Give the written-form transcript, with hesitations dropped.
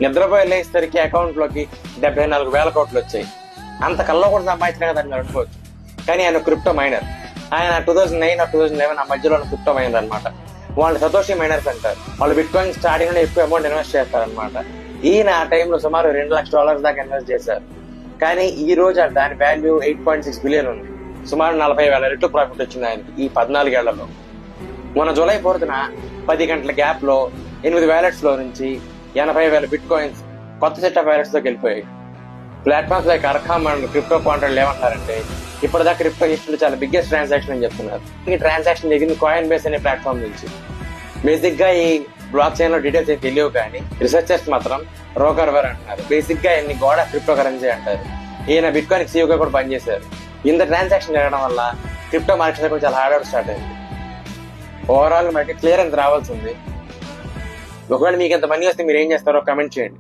నిద్రపోయి వెళ్ళేసరికి అకౌంట్ లోకి 74,000 కోట్లు వచ్చాయి. అంత కల్లో కూడా సంపాదించిన కదా మీరు అనుకోవచ్చు. కానీ ఆయన క్రిప్టో మైనర్. ఆయన 2009 2011 ఆ మధ్యలో క్రిప్టో మైనర్ అనమాట. వాళ్ళు సతోషి మైనర్స్ అంటారు. వాళ్ళు బిట్ కాయిన్ స్టార్టింగ్ లో ఎక్కువ అమౌంట్ ఇన్వెస్ట్ చేస్తారనమాట. ఈయన ఆ టైంలో సుమారు $2 లక్షల దాకా ఇన్వెస్ట్ చేశారు. కానీ ఈ రోజు దాని వాల్యూ 8.6 బిలియన్ ఉంది. సుమారు 40,000 రెట్లు ప్రాఫిట్ వచ్చింది ఆయనకి ఈ 14 ఏళ్లలో. మొన్న జూలై 4న 10 గంటల గ్యాప్ లో 8 వ్యాలెట్స్ లో నుంచి 80,000 బిట్ కాయిన్స్ కొత్త సెట్ ఆఫ్ వ్యాలెట్స్ లోకి వెళ్ళిపోయాయి. Platforms like Arkham and crypto contract ఏమంటారంటే ఇప్పటిదాకా క్రిప్టో హిస్టరీలో చాలా బిగ్గెస్ట్ ట్రాన్సాక్షన్ అని చెప్తున్నారు. ఈ ట్రాన్సాక్షన్ జరిగింది కాయిన్ బేస్ అనే ప్లాట్ఫామ్ నుంచి. బేసిక్ గా ఈ బ్లాక్ చైన్ లో డీటెయిల్స్ ఏం తెలియవు, కానీ రీసెర్చర్స్ మాత్రం రోకర్వర్ అంటున్నారు. బేసిక్ గా ఈయన్ని గోడ్ ఆఫ్ క్రిప్టో కరెన్సీ అంటారు. ఈయన బిట్ కాయిన్ సీఈఓగా కూడా పనిచేశారు. ఇంత ట్రాన్సాక్షన్ జరగడం వల్ల క్రిప్టో మార్కెట్ కూడా చాలా హార్డ్ అవుట్ స్టార్ట్ అయింది. ఓవరాల్ మనకి క్లియరెన్స్ రావాల్సింది. ఒకవేళ మీకు ఎంత మనీ వస్తే మీరు ఏం చేస్తారో కమెంట్ చేయండి.